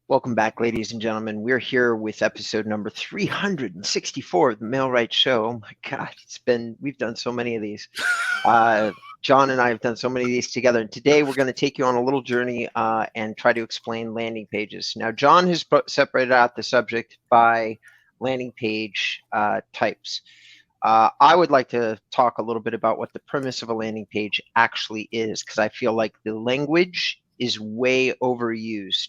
Welcome back, ladies and gentlemen. We're here with episode number 364 of the Mail Right Show. Oh my God, we've done so many of these. John and I have done so many of these together. And today we're going to take you on a little journey and try to explain landing pages. Now, John has separated out the subject by landing page types. I would like to talk a little bit about what the premise of a landing page actually is, because I feel like the language is way overused,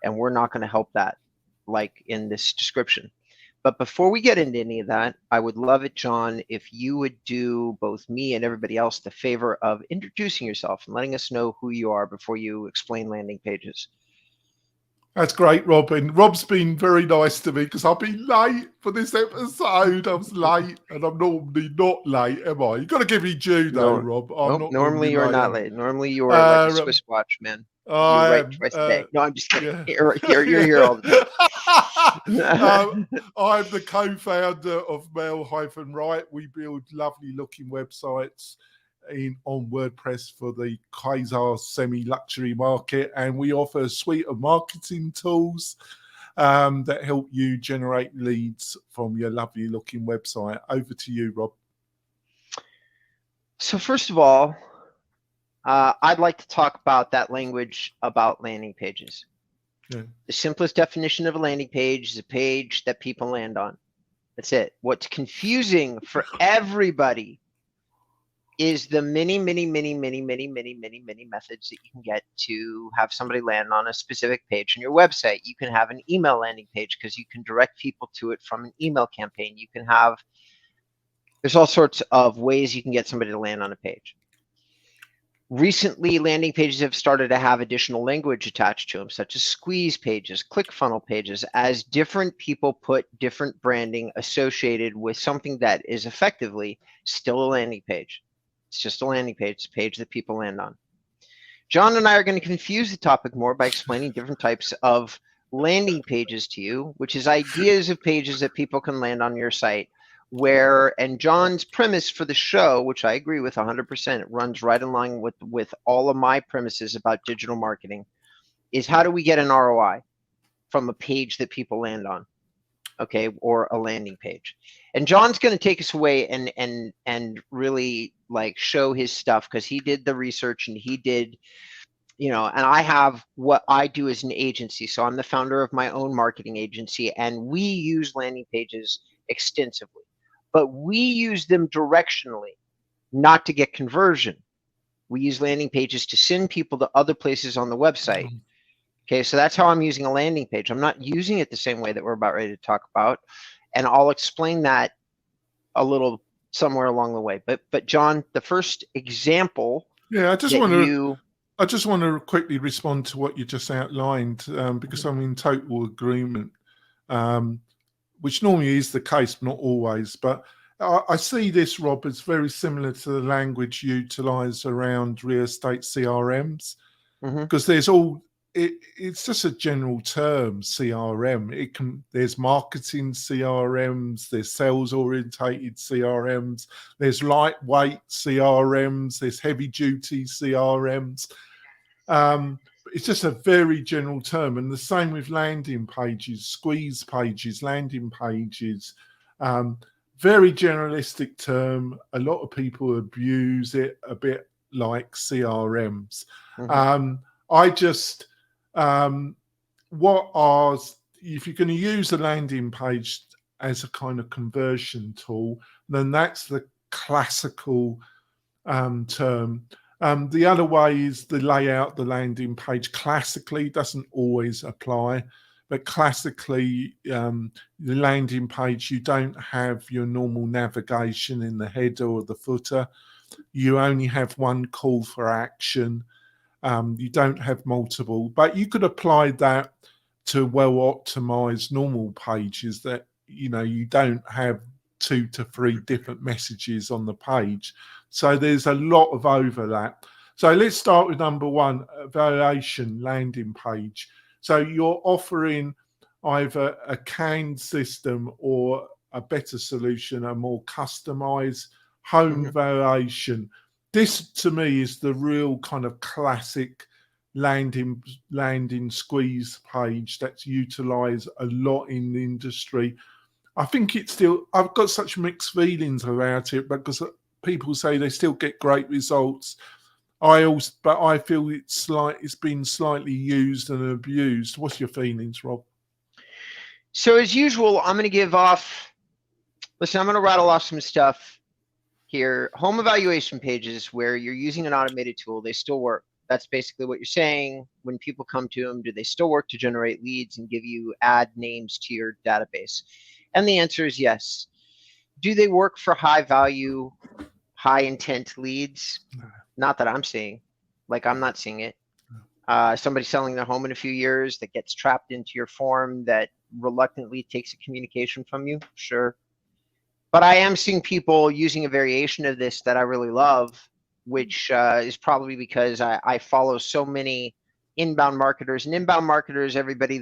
and we're not going to help that like in this description. But before we get into any of that, I would love it, John, if you would do both me and everybody else the favor of introducing yourself and letting us know who you are before you explain landing pages. That's great, Robin. Rob's been very nice to me because I've been late for this episode. I was late, and I'm normally not late, am I? You've got to give me due, though, Rob. I'm not normally you're late, not late. Normally you're like a Swiss watch, man. You're right twice a day. No, I'm just kidding. Yeah. You're here all the time. I'm the co-founder of Mail-Right. We build lovely-looking websites on WordPress for the Quasar semi-luxury market, and we offer a suite of marketing tools that help you generate leads from your lovely looking website. Over to you, Rob. So first of all, I'd like to talk about that language about landing pages. Yeah. The simplest definition of a landing page is a page that people land on. That's it. What's confusing for everybody is the many methods that you can get to have somebody land on a specific page on your website. You can have an email landing page because you can direct people to it from an email campaign. You can have, there's all sorts of ways you can get somebody to land on a page. Recently, landing pages have started to have additional language attached to them, such as squeeze pages, ClickFunnels pages, as different people put different branding associated with something that is effectively still a landing page. It's just a landing page. It's a page that people land on. John and I are going to confuse the topic more by explaining different types of landing pages to you, which is ideas of pages that people can land on your site. And John's premise for the show, which I agree with 100%, it runs right in line with all of my premises about digital marketing, is how do we get an ROI from a page that people land on? Okay, or a landing page. And John's going to take us away and really like show his stuff, because he did the research and he did, and I have what I do as an agency. So I'm the founder of my own marketing agency, and we use landing pages extensively, but we use them directionally, not to get conversion. We use landing pages to send people to other places on the website. Okay, so that's how I'm using a landing page. I'm not using it the same way that we're about ready to talk about, and I'll explain that a little somewhere along the way. But John, the first example. Yeah, I just want to quickly respond to what you just outlined, because I'm in total agreement, which normally is the case, but not always. But I see this, Rob, as very similar to the language utilised around real estate CRMs, because there's it's just a general term, CRM. There's marketing CRMs, there's sales orientated CRMs, there's lightweight CRMs, there's heavy duty CRMs. It's just a very general term, and the same with landing pages, squeeze pages, landing pages. Very generalistic term. A lot of people abuse it a bit like CRMs. If you're going to use a landing page as a kind of conversion tool, then that's the classical term. The other way is the layout, the landing page. Classically doesn't always apply, but classically, the landing page, you don't have your normal navigation in the header or the footer. You only have one call for action. You don't have multiple, but you could apply that to well-optimized normal pages that, you don't have 2 to 3 different messages on the page. So there's a lot of overlap. So let's start with number 1, valuation landing page. So you're offering either a canned system or a better solution, a more customized home valuation. This, to me, is the real kind of classic landing squeeze page that's utilised a lot in the industry. I think it's still, I've got such mixed feelings about it because people say they still get great results. But I feel it's been slightly used and abused. What's your feelings, Rob? So as usual, I'm going to give off, listen, I'm going to rattle off some stuff here. Home evaluation pages where you're using an automated tool, they still work. That's basically what you're saying. When people come to them, do they still work to generate leads and give you ad names to your database? And the answer is yes. Do they work for high value, high intent leads? No. Not that I'm seeing. Like, I'm not seeing it. Somebody selling their home in a few years that gets trapped into your form that reluctantly takes a communication from you, sure. But I am seeing people using a variation of this that I really love, which is probably because I follow so many inbound marketers. And inbound marketers, everybody,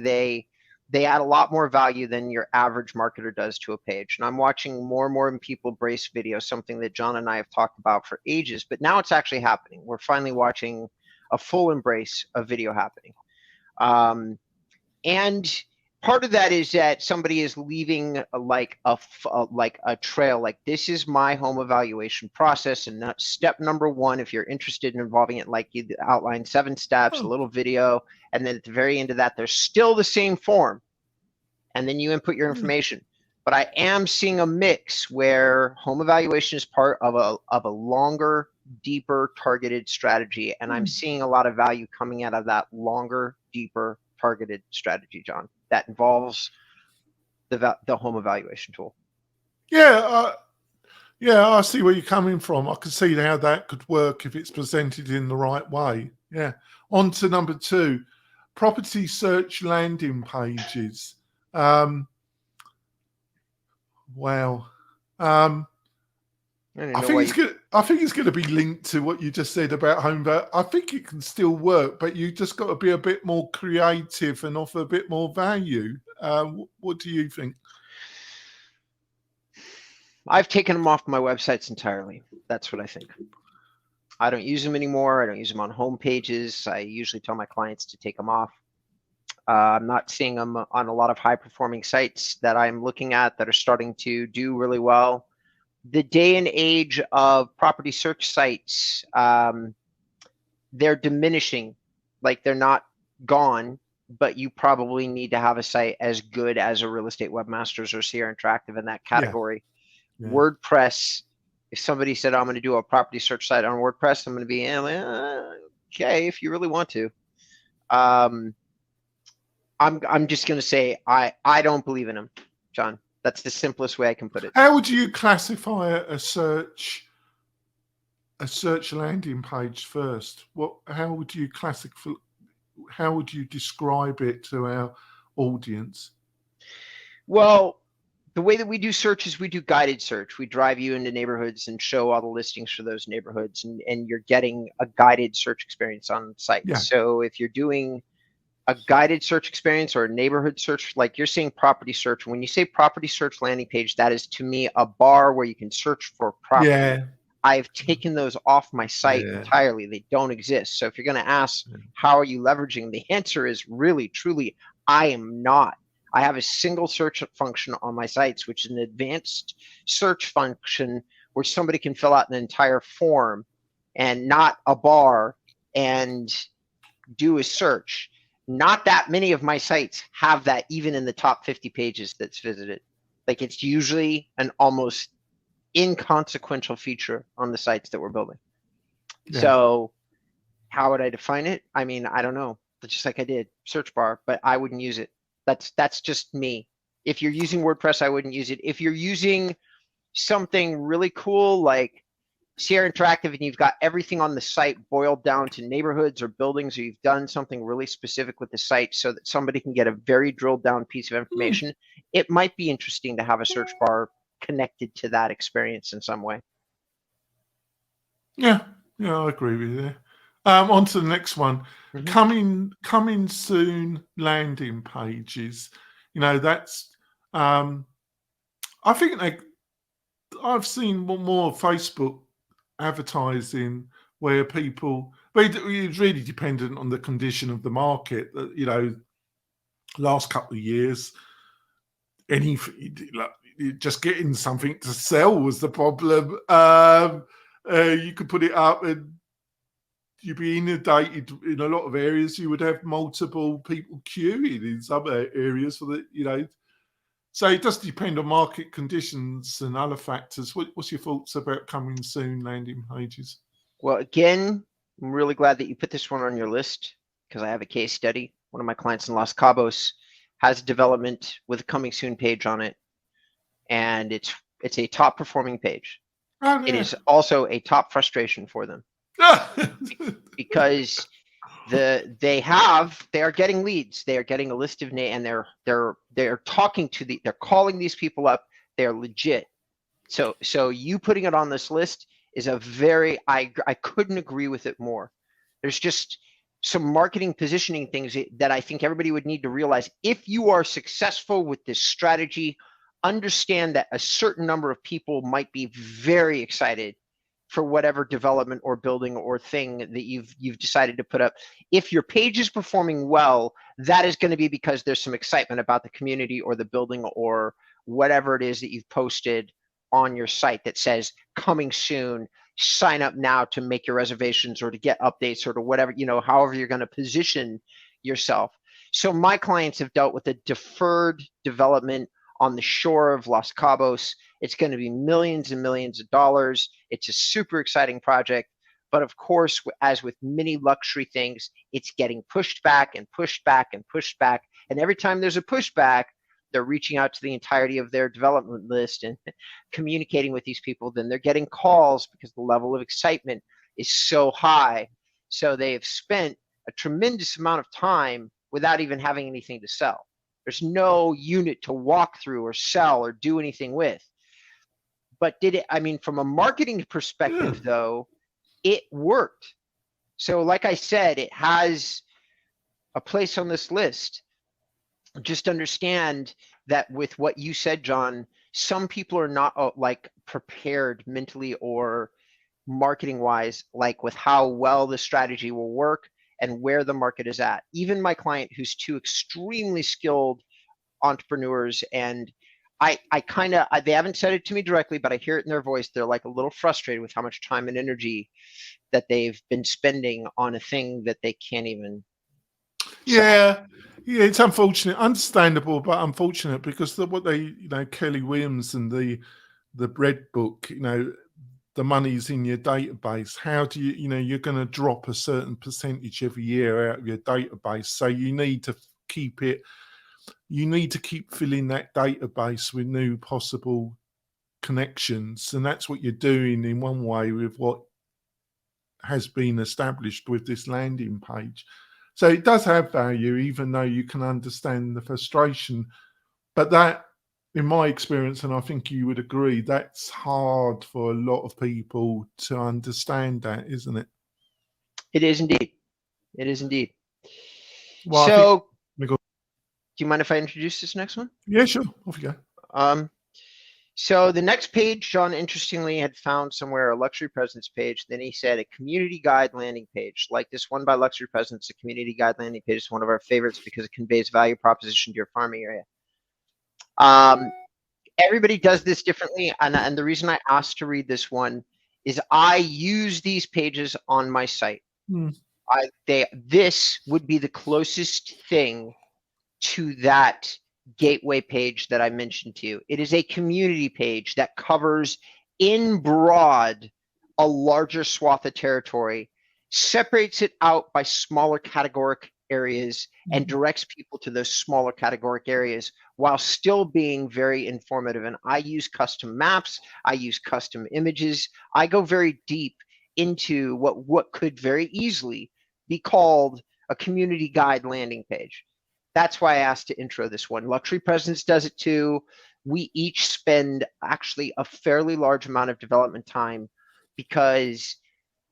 they add a lot more value than your average marketer does to a page. And I'm watching more and more people embrace video, something that John and I have talked about for ages, but now it's actually happening. We're finally watching a full embrace of video happening. And part of that is that somebody is leaving like a trail, like this is my home evaluation process. And that's step number one, if you're interested in involving it, like you outlined 7 steps, a little video. And then at the very end of that, there's still the same form. And then you input your information. But I am seeing a mix where home evaluation is part of a longer, deeper targeted strategy. And I'm seeing a lot of value coming out of that longer, deeper targeted strategy, John, that involves the home evaluation tool. Yeah, I see where you're coming from. I can see how that could work if it's presented in the right way. Yeah. On to number 2, property search landing pages. Wow. I think it's going to be linked to what you just said about home. But I think it can still work, but you just got to be a bit more creative and offer a bit more value. What do you think? I've taken them off my websites entirely. That's what I think. I don't use them anymore. I don't use them on home pages. I usually tell my clients to take them off. I'm not seeing them on a lot of high performing sites that I'm looking at that are starting to do really well. The day and age of property search sites, they're diminishing. Like, they're not gone, but you probably need to have a site as good as a Real Estate Webmasters or Sierra Interactive in that category. Yeah. Yeah. WordPress, if somebody said, I'm going to do a property search site on WordPress, I'm going to be, okay, if you really want to. I'm just going to say, I don't believe in them, John. That's the simplest way I can put it. How would you classify a search landing page first? How would you describe it to our audience? Well, the way that we do search is we do guided search. We drive you into neighborhoods and show all the listings for those neighborhoods, and you're getting a guided search experience on site. Yeah. So if you're doing a guided search experience or a neighborhood search, like you're saying property search, when you say property search landing page, that is to me a bar where you can search for property. Yeah. I've taken those off my site entirely. They don't exist. So if you're going to ask, how are you leveraging? The answer is really, truly, I am not. I have a single search function on my sites, which is an advanced search function where somebody can fill out an entire form and not a bar and do a search. Not that many of my sites have that, even in the top 50 pages that's visited. Like, it's usually an almost inconsequential feature on the sites that we're building. Yeah. So how would I define it? I mean, I don't know. Just like I did, search bar, but I wouldn't use it. That's just me. If you're using WordPress, I wouldn't use it. If you're using something really cool like Sierra Interactive and you've got everything on the site boiled down to neighborhoods or buildings, or you've done something really specific with the site so that somebody can get a very drilled down piece of information, it might be interesting to have a search bar connected to that experience in some way. Yeah, I agree with you. On to the next one. Coming soon landing pages. That's I think I've seen more Facebook advertising where people, but it's really dependent on the condition of the market. You know, last couple of years, any like, just getting something to sell was the problem. You could put it up and you'd be inundated in a lot of areas. You would have multiple people queuing in some areas for the, you know. So it does depend on market conditions and other factors. What's your thoughts about coming soon landing pages? Well, again, I'm really glad that you put this one on your list because I have a case study. One of my clients in Los Cabos has a development with a coming soon page on it, and it's a top performing page. Oh, It yeah. is also a top frustration for them because they are getting leads. They are getting a list of names, and they're talking to they're calling these people up. They're legit. So you putting it on this list is I couldn't agree with it more. There's just some marketing positioning things that I think everybody would need to realize. If you are successful with this strategy, understand that a certain number of people might be very excited for whatever development or building or thing that you've decided to put up. If your page is performing well, that is going to be because there's some excitement about the community or the building or whatever it is that you've posted on your site that says coming soon, sign up now to make your reservations or to get updates or to whatever, you know, however you're going to position yourself. So my clients have dealt with a deferred development on the shore of Los Cabos. It's going to be millions and millions of dollars. It's a super exciting project. But of course, as with many luxury things, it's getting pushed back and pushed back and pushed back. And every time there's a pushback, they're reaching out to the entirety of their development list and communicating with these people. Then they're getting calls because the level of excitement is so high. So they have spent a tremendous amount of time without even having anything to sell. There's no unit to walk through or sell or do anything with. But from a marketing perspective, though, it worked. So like I said, it has a place on this list. Just understand that with what you said, John, some people are not prepared mentally or marketing wise, like with how well the strategy will work and where the market is at. Even my client, who's two extremely skilled entrepreneurs, and they haven't said it to me directly, but I hear it in their voice. They're like a little frustrated with how much time and energy that they've been spending on a thing that they can't even sell. Yeah, it's unfortunate, understandable, but unfortunate because what they, Kelly Williams and the Bread Book, the money's in your database. How do you're going to drop a certain percentage every year out of your database. So you need to keep filling that database with new possible connections. And that's what you're doing in one way with what has been established with this landing page. So it does have value, even though you can understand the frustration. But that, in my experience, and I think you would agree, that's hard for a lot of people to understand that, isn't it? It is indeed. It is indeed. Well, so, do you mind if I introduce this next one? Yeah, sure. Off you go. So the next page, John, interestingly, had found somewhere a luxury presence page. Then he said a community guide landing page. Like this one by Luxury Presence, a community guide landing page is one of our favorites because it conveys value proposition to your farming area. Everybody does this differently, and the reason I asked to read this one is I use these pages on my site. This would be the closest thing to that gateway page that I mentioned to you. It is a community page that covers in broad a larger swath of territory, separates it out by smaller categoric areas, and directs people to those smaller categoric areas while still being very informative. And I use custom maps, I use custom images, I go very deep into what could very easily be called a community guide landing page. That's why I asked to intro this one. Luxury Presence does it too. We each spend actually a fairly large amount of development time because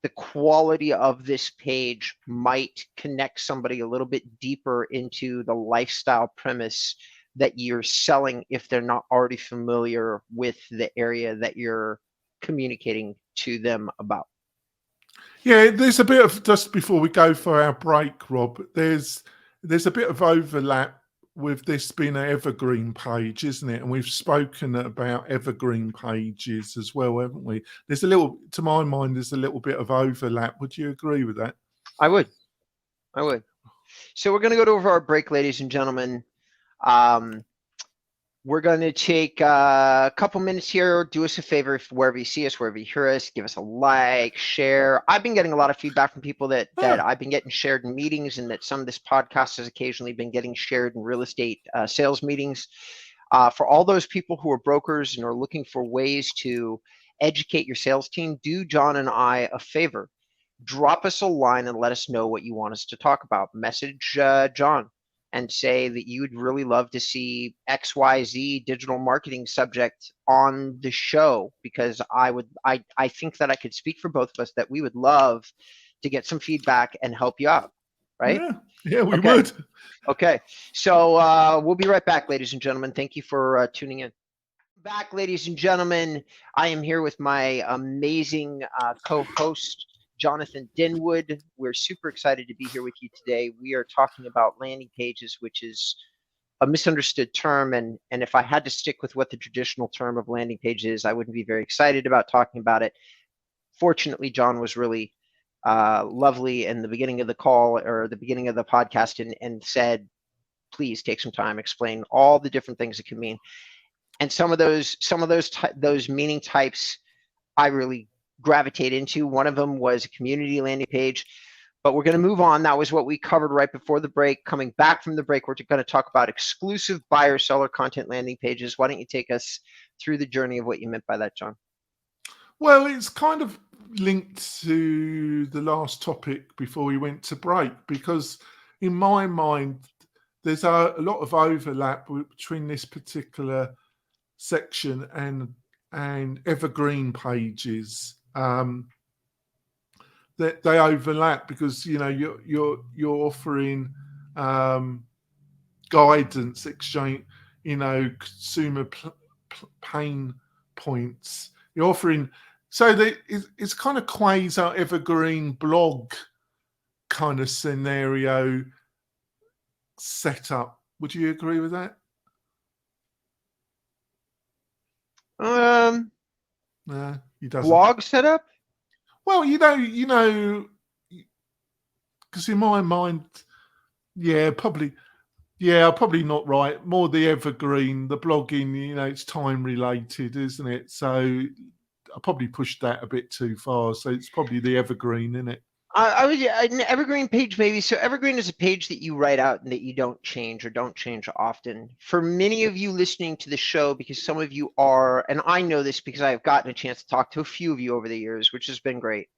the quality of this page might connect somebody a little bit deeper into the lifestyle premise that you're selling if they're not already familiar with the area that you're communicating to them about. Yeah, there's a bit of, just before we go for our break, Rob, there's a bit of overlap with this being an evergreen page, isn't it? And we've spoken about evergreen pages as well, haven't we? There's a little, to my mind, there's a little bit of overlap. Would you agree with that? I would. So we're going to go over our break, ladies and gentlemen. We're going to take a couple minutes here. Do us a favor, if wherever you see us, wherever you hear us, give us a like, share. I've been getting a lot of feedback from people that I've been getting shared in meetings, and that some of this podcast has occasionally been getting shared in real estate sales meetings. For all those people who are brokers and are looking for ways to educate your sales team, do John and I a favor. Drop us a line and let us know what you want us to talk about. Message John and say that you would really love to see XYZ digital marketing subject on the show, because I think that I could speak for both of us that we would love to get some feedback and help you out, right? Yeah, we would. Okay, so we'll be right back, ladies and gentlemen. Thank you for tuning in. Back, ladies and gentlemen. I am here with my amazing co-host, Jonathan Dinwood. We're super excited to be here with you today. We are talking about landing pages, which is a misunderstood term. And if I had to stick with what the traditional term of landing page is, I wouldn't be very excited about talking about it. Fortunately, John was really lovely in the beginning of the call, or the beginning of the podcast, and said, please take some time, explain all the different things it can mean. And some of those meaning types I really gravitate into. One of them was a community landing page, but we're going to move on. That was what we covered right before the break. Coming back from the break, we're going to talk about exclusive buyer seller content landing pages. Why don't you take us through the journey of what you meant by that, John? Well, it's kind of linked to the last topic before we went to break, because in my mind, there's a lot of overlap between this particular section and evergreen pages. That they overlap, because you're offering guidance, exchange, consumer pain points. You're offering, so that it's kind of quasi evergreen blog kind of scenario setup. Would you agree with that? No, he doesn't. Blog setup? Well, because in my mind, probably not right. More the evergreen, the blogging, it's time related, isn't it? So I probably pushed that a bit too far. So it's probably the evergreen, isn't it? I would an evergreen page maybe. So evergreen is a page that you write out and that you don't change, or don't change often. For many of you listening to the show, because some of you are, and I know this because I've gotten a chance to talk to a few of you over the years, which has been great.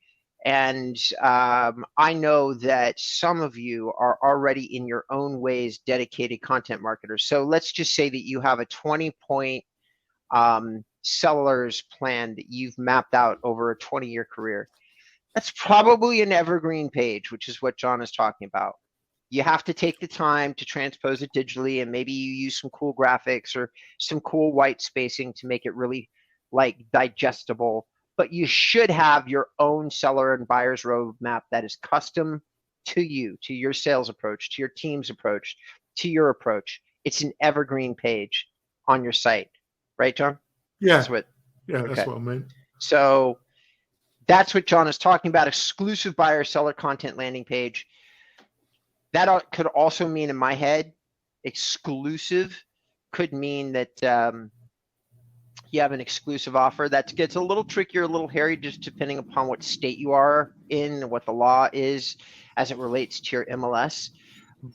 And I know that some of you are already in your own ways dedicated content marketers. So let's just say that you have a 20-point sellers plan that you've mapped out over a 20-year career. That's probably an evergreen page, which is what John is talking about. You have to take the time to transpose it digitally, and maybe you use some cool graphics or some cool white spacing to make it really digestible. But you should have your own seller and buyer's roadmap that is custom to you, to your sales approach, to your team's approach, to your approach. It's an evergreen page on your site, right, John? Yeah. That's what I mean. So that's what John is talking about. Exclusive buyer seller content landing page. That could also mean, in my head, exclusive could mean that you have an exclusive offer. That gets a little trickier, a little hairy, just depending upon what state you are in, what the law is as it relates to your MLS.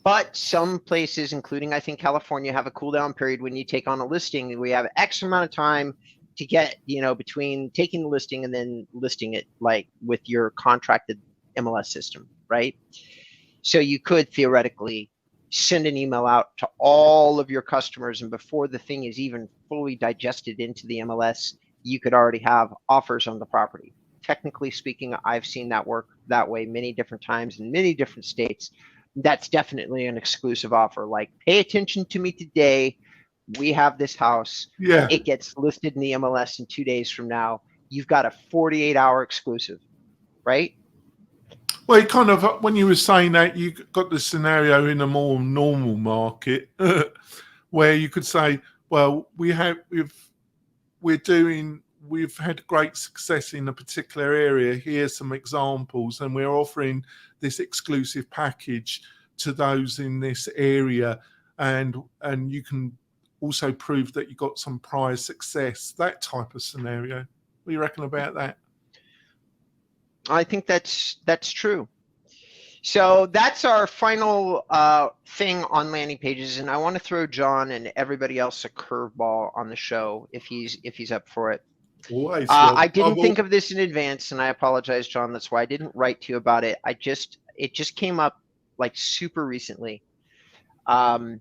But some places, including I think California, have a cool down period when you take on a listing. We have X amount of time to get, between taking the listing and then listing it, like with your contracted MLS system, right? So you could theoretically send an email out to all of your customers, and before the thing is even fully digested into the MLS, you could already have offers on the property. Technically speaking, I've seen that work that way many different times in many different states. That's definitely an exclusive offer. Like, pay attention to me today. We have this house. Yeah. It gets listed in the MLS in 2 days from now. You've got a 48-hour exclusive, right? Well, it kind of, when you were saying that, you got the scenario in a more normal market where you could say, well, we've had great success in a particular area. Here's some examples, and we're offering this exclusive package to those in this area, and you can also prove that you got some prior success. That type of scenario. What do you reckon about that? I think that's true. So that's our final thing on landing pages, and I want to throw John and everybody else a curveball on the show if he's up for it. Always, I didn't think of this in advance, and I apologize, John. That's why I didn't write to you about it. It just came up like super recently. And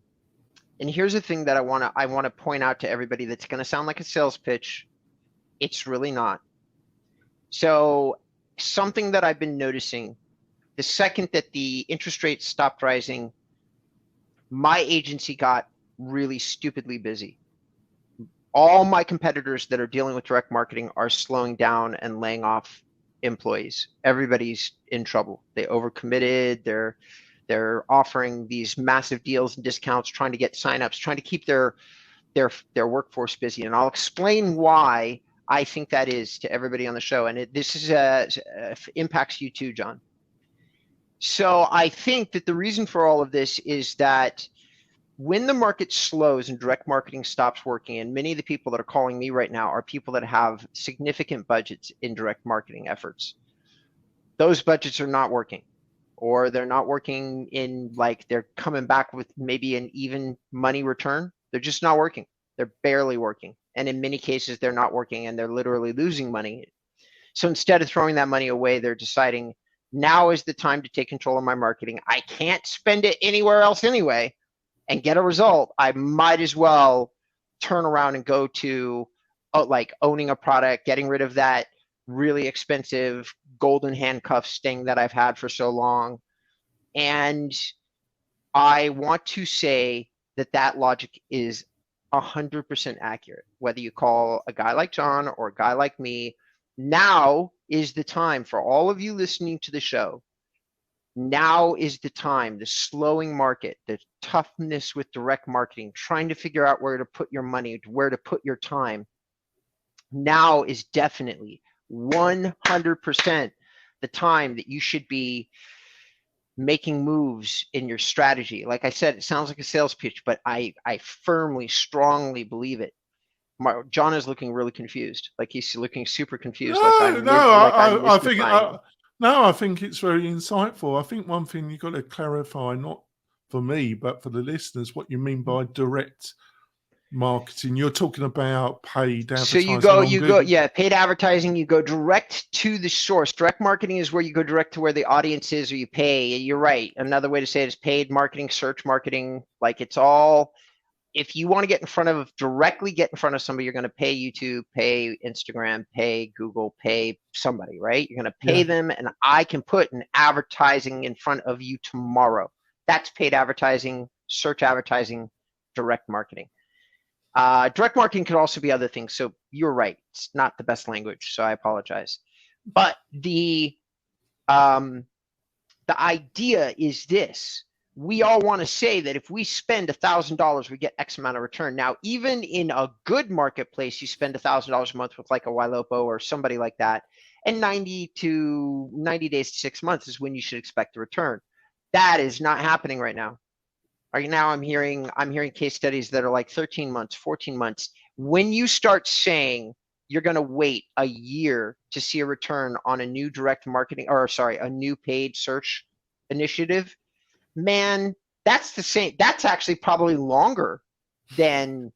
here's the thing that I want to point out to everybody that's going to sound like a sales pitch. It's really not. So something that I've been noticing, the second that the interest rates stopped rising, my agency got really stupidly busy. All my competitors that are dealing with direct marketing are slowing down and laying off employees. Everybody's in trouble. They overcommitted. They're offering these massive deals and discounts, trying to get signups, trying to keep their workforce busy. And I'll explain why I think that is to everybody on the show. And this impacts you too, John. So I think that the reason for all of this is that when the market slows and direct marketing stops working, and many of the people that are calling me right now are people that have significant budgets in direct marketing efforts, those budgets are not working, or they're not working in, like, they're coming back with maybe an even money return. They're just not working. They're barely working. And in many cases, they're not working and they're literally losing money. So instead of throwing that money away, they're deciding, now is the time to take control of my marketing. I can't spend it anywhere else anyway and get a result. I might as well turn around and go to like owning a product, getting rid of that really expensive golden handcuffs thing that I've had for so long. And I want to say that that logic is 100% accurate. Whether you call a guy like John or a guy like me, now is the time for all of you listening to the show. Now is the time, the slowing market, the toughness with direct marketing, trying to figure out where to put your money, where to put your time. Now is definitely 100% the time that you should be making moves in your strategy. Like I said, it sounds like a sales pitch, but I firmly, strongly believe it. John is looking really confused. Like he's looking super confused. I think it's very insightful. I think one thing you've got to clarify, not for me, but for the listeners, what you mean by direct marketing. You're talking about paid advertising. So paid advertising, you go direct to the source. Direct marketing is where you go direct to where the audience is, or you pay. You're right. Another way to say it is paid marketing, search marketing. Like, it's all, if you want to directly get in front of somebody, you're going to pay YouTube, pay Instagram, pay Google, pay somebody, right? You're going to pay them, and I can put an advertising in front of you tomorrow. That's paid advertising, search advertising, direct marketing. Direct marketing could also be other things. So you're right. It's not the best language, so I apologize. But the idea is this. We all want to say that if we spend $1,000, we get X amount of return. Now, even in a good marketplace, you spend $1,000 a month with like a Ylopo or somebody like that, and 90 days to 6 months is when you should expect a return. That is not happening right now. Right now, I'm hearing case studies that are like 13 months, 14 months. When you start saying you're going to wait a year to see a return on a new a new paid search initiative, man, that's actually probably longer than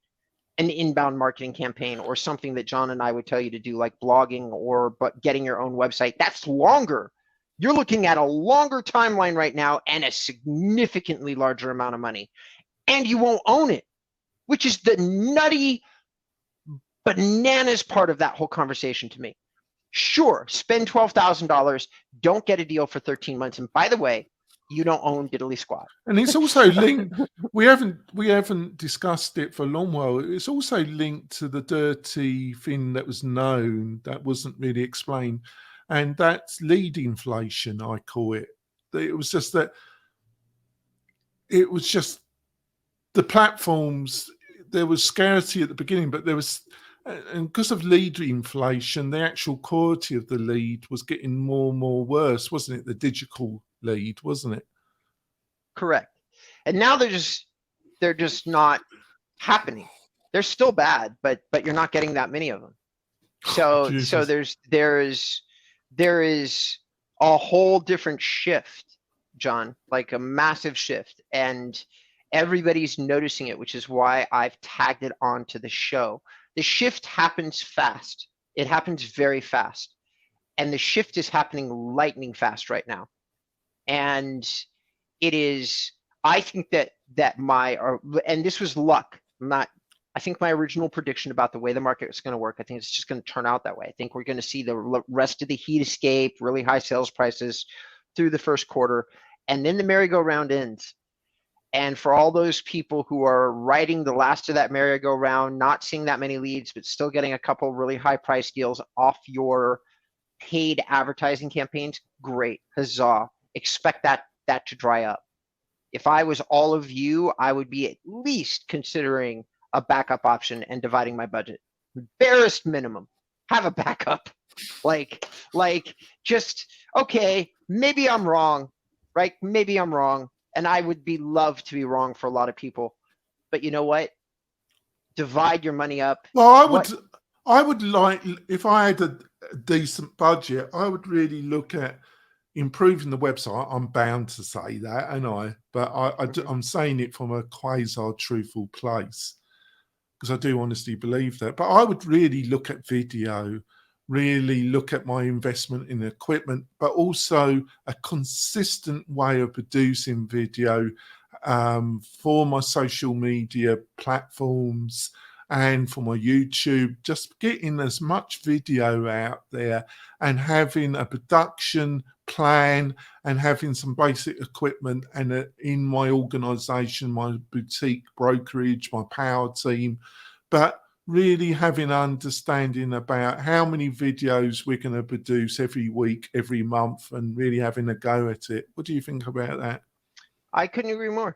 an inbound marketing campaign or something that John and I would tell you to do, like blogging or getting your own website. That's longer. You're looking at a longer timeline right now and a significantly larger amount of money. And you won't own it, which is the nutty bananas part of that whole conversation to me. Sure, spend $12,000, don't get a deal for 13 months. And by the way, you don't own diddly squat. And it's also linked. We haven't discussed it for a long while. It's also linked to the dirty thing that was known that wasn't really explained. and that's lead inflation, I call it. It was just that it was just the platforms, there was scarcity at the beginning, but there was, and because of lead inflation, the actual quality of the lead was getting more and more worse, wasn't it? The digital lead, wasn't it? Correct. And now they're just not happening. They're still bad, but you're not getting that many of them. So there is a whole different shift, John, like a massive shift, and everybody's noticing it, which is why I've tagged it onto the show. The shift happens fast. It happens very fast, and the shift is happening lightning fast right now. And it is, I think that and this was luck. I think my original prediction about the way the market is going to work, I think it's just going to turn out that way. I think we're going to see the rest of the heat escape, really high sales prices through the first quarter, and then the merry-go-round ends. And for all those people who are riding the last of that merry-go-round, not seeing that many leads, but still getting a couple really high price deals off your paid advertising campaigns, great, huzzah. Expect that to dry up. If I was all of you, I would be at least considering a backup option and dividing my budget. Barest minimum, have a backup. Like just, okay, maybe I'm wrong, right? Maybe I'm wrong. And I would love to be wrong for a lot of people. But you know what? Divide your money up. Well, I would like, if I had a decent budget, I would really look at improving the website. I'm bound to say that, and but I'm saying it from a quasi-truthful place, because I do honestly believe that. But I would really look at video, really look at my investment in equipment, but also a consistent way of producing video for my social media platforms and for my YouTube, just getting as much video out there and having a production plan and having some basic equipment, and in my organization, my boutique brokerage, my power team, but really having understanding about how many videos we're going to produce every week, every month, and really having a go at it. What do you think about that? I couldn't agree more.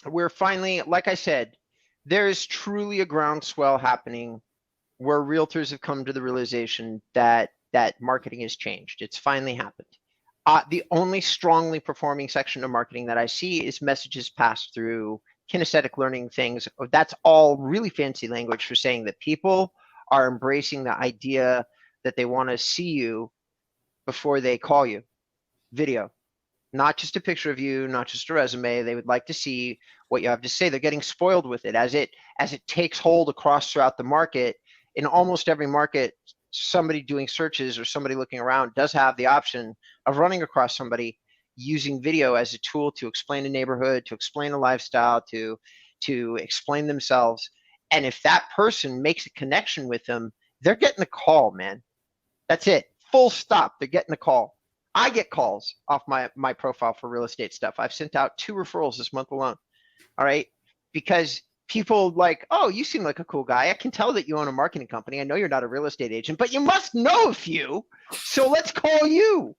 We're finally, like I said, there is truly a groundswell happening where realtors have come to the realization that marketing has changed. It's finally happened. The only strongly performing section of marketing that I see is messages passed through kinesthetic learning things. That's all really fancy language for saying that people are embracing the idea that they want to see you before they call you. Video. Not just a picture of you, not just a resume. They would like to see what you have to say. They're getting spoiled with it as it takes hold across throughout the market. In almost every market, somebody doing searches or somebody looking around does have the option of running across somebody using video as a tool to explain a neighborhood, to explain a lifestyle, to explain themselves. And if that person makes a connection with them, they're getting a call, man. That's it. Full stop. They're getting a call. I get calls off my profile for real estate stuff. I've sent out 2 referrals this month alone. All right. Because people like, oh, you seem like a cool guy. I can tell that you own a marketing company. I know you're not a real estate agent, but you must know a few. So let's call you.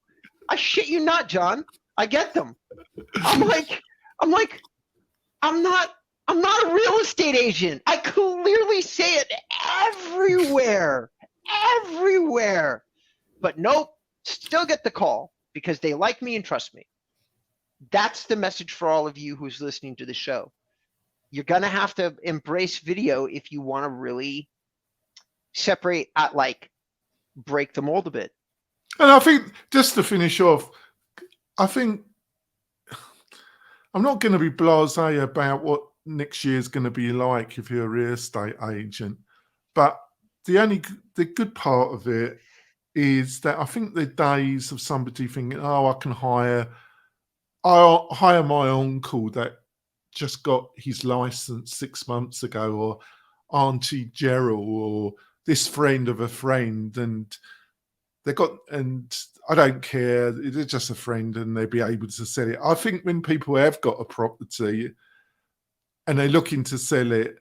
I shit you not, John. I get them. I'm like, I'm not a real estate agent. I clearly say it everywhere. But nope. Still get the call because they like me and trust me. That's the message for all of you who's listening to the show. You're going to have to embrace video if you want to really separate at break the mold a bit. And I think, just to finish off, I think I'm not going to be blasé about what next year's going to be like if you're a real estate agent, but the good part of it is that I think the days of somebody thinking, oh, I'll hire my uncle that just got his license 6 months ago, or Auntie Gerald, or this friend of a friend, and I don't care, they're just a friend and they'll be able to sell it. I think when people have got a property and they're looking to sell it,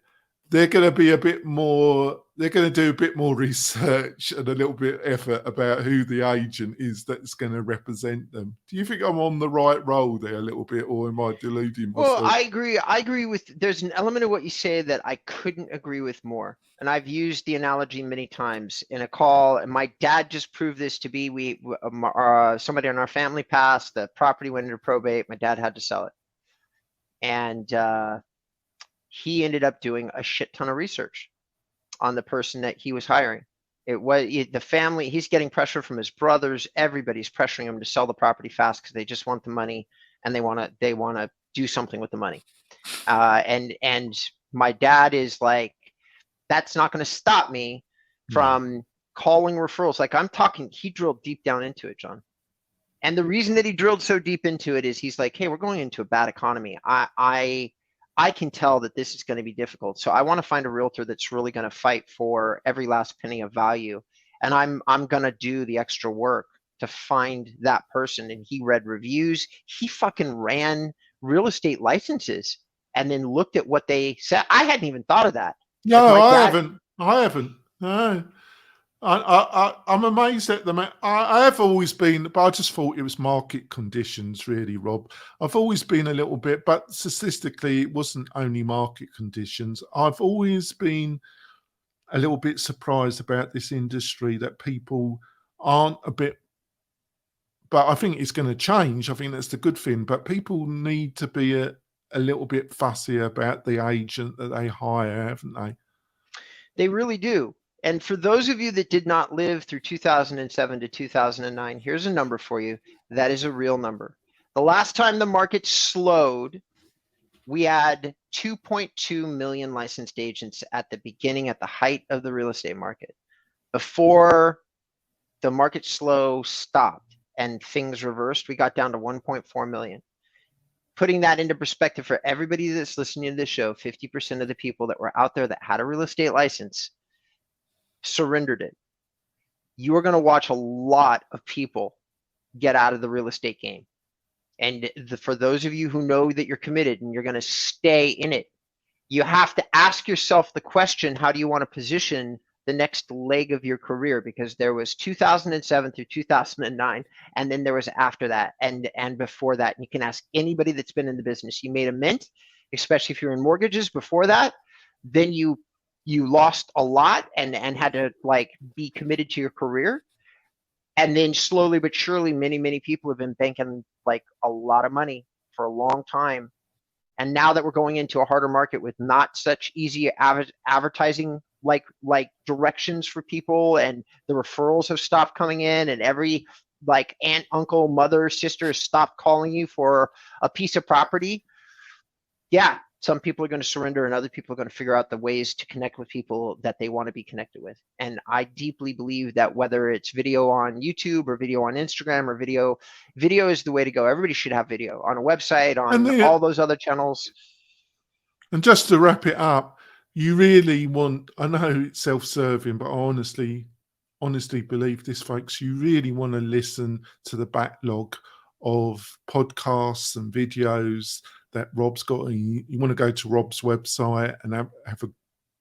they're going to be a bit more, they're going to do a bit more research and a little bit of effort about who the agent is that's going to represent them. Do you think I'm on the right roll there a little bit, or am I deluding Well, myself? I agree. I agree with. There's an element of what you say that I couldn't agree with more. And I've used the analogy many times in a call. And my dad just proved this to be. Somebody in our family passed. The property went into probate. My dad had to sell it, and he ended up doing a shit ton of research on the person that he was hiring. The family. He's getting pressure from his brothers. Everybody's pressuring him to sell the property fast because they just want the money and they want to do something with the money. And my dad is like, that's not going to stop me from calling referrals. Like I'm talking, he drilled deep down into it, John. And the reason that he drilled so deep into it is he's like, hey, we're going into a bad economy. I can tell that this is going to be difficult. So I want to find a realtor that's really going to fight for every last penny of value. And I'm going to do the extra work to find that person. And he read reviews. He fucking ran real estate licenses and then looked at what they said. I hadn't even thought of that. No, I haven't. No. I'm amazed at them. I have always been, but I just thought it was market conditions, really, Rob. I've always been a little bit, but statistically, it wasn't only market conditions. I've always been a little bit surprised about this industry, that people aren't a bit, but I think it's going to change. I think that's the good thing. But people need to be a little bit fussy about the agent that they hire, haven't they? They really do. And for those of you that did not live through 2007 to 2009, here's a number for you. That is a real number. The last time the market slowed, we had 2.2 million licensed agents at the beginning, at the height of the real estate market. Before the market slow stopped and things reversed, we got down to 1.4 million. Putting that into perspective for everybody that's listening to this show, 50% of the people that were out there that had a real estate license surrendered it. You are going to watch a lot of people get out of the real estate game. And for those of you who know that you're committed and you're going to stay in it, you have to ask yourself the question, how do you want to position the next leg of your career? Because there was 2007 through 2009, and then there was after that and before that. And you can ask anybody that's been in the business. You made a mint, especially if you're in mortgages before that, then you lost a lot and had to like be committed to your career. And then slowly but surely, many people have been banking like a lot of money for a long time. And now that we're going into a harder market with not such easy advertising like directions for people, and the referrals have stopped coming in, and every like aunt, uncle, mother, sister has stopped calling you for a piece of property. Yeah, some people are going to surrender and other people are going to figure out the ways to connect with people that they want to be connected with. And I deeply believe that whether it's video on YouTube or video on Instagram or video is the way to go. Everybody should have video on a website, on all those other channels. And just to wrap it up, you really want, I know it's self-serving, but I honestly believe this, folks. You really want to listen to the backlog of podcasts and videos that Rob's got. You want to go to Rob's website and have a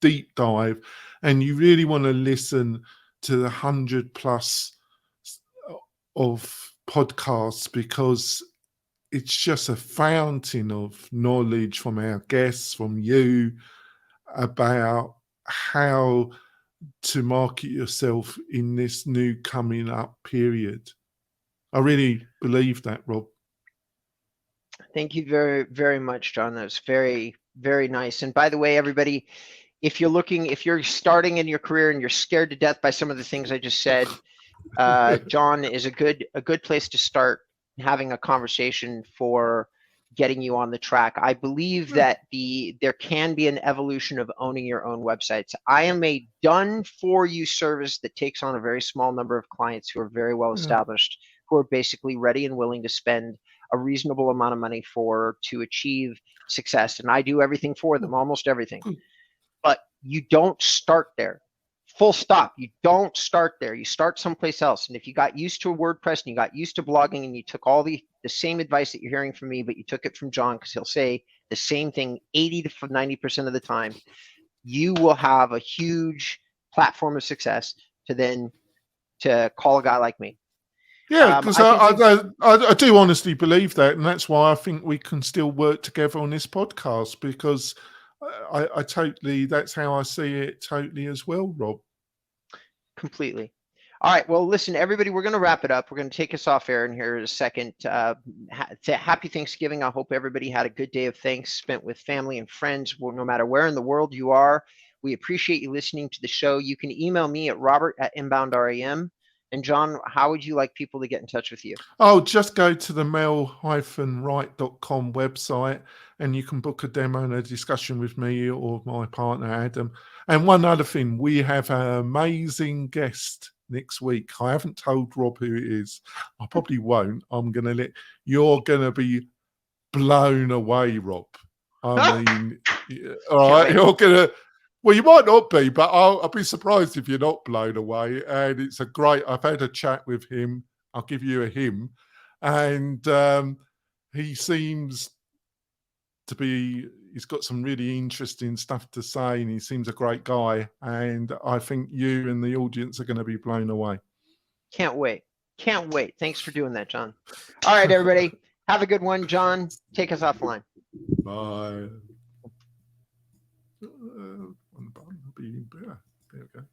deep dive, and you really want to listen to the 100+ of podcasts, because it's just a fountain of knowledge from our guests, from you, about how to market yourself in this new coming up period. I really believe that, Rob. Thank you very, very much, John. That was very, very nice. And by the way, everybody, if you're starting in your career and you're scared to death by some of the things I just said, John is a good place to start having a conversation for getting you on the track. I believe that there can be an evolution of owning your own websites. I am a done for you service that takes on a very small number of clients who are very well established, who are basically ready and willing to spend a reasonable amount of money to achieve success. And I do everything for them, almost everything. But you don't start there. Full stop. You don't start there. You start someplace else. And if you got used to WordPress and you got used to blogging and you took all the same advice that you're hearing from me, but you took it from John, because he'll say the same thing 80 to 90% of the time, you will have a huge platform of success to call a guy like me. Yeah, because I do honestly believe that, and that's why I think we can still work together on this podcast, because I totally, that's how I see it totally as well, Rob. Completely. All right. Well, listen, everybody, we're going to wrap it up. We're going to take us off air in here in a second. Happy Thanksgiving. I hope everybody had a good day of thanks spent with family and friends, no matter where in the world you are. We appreciate you listening to the show. You can email me at robert@inboundram. And John, how would you like people to get in touch with you? Oh, just go to the mel-right.com website and you can book a demo and a discussion with me or my partner, Adam. And one other thing, we have an amazing guest next week. I haven't told Rob who it is. I probably won't. You're going to be blown away, Rob. I mean, all right, you're going to, well, you might not be, but I'll be surprised if you're not blown away. And it's I've had a chat with him. I'll give you a him. And he seems to be, he's got some really interesting stuff to say, and he seems a great guy. And I think you and the audience are going to be blown away. Can't wait. Can't wait. Thanks for doing that, John. All right, everybody. Have a good one. John, take us offline. Bye. On the bottom, be better. There we go.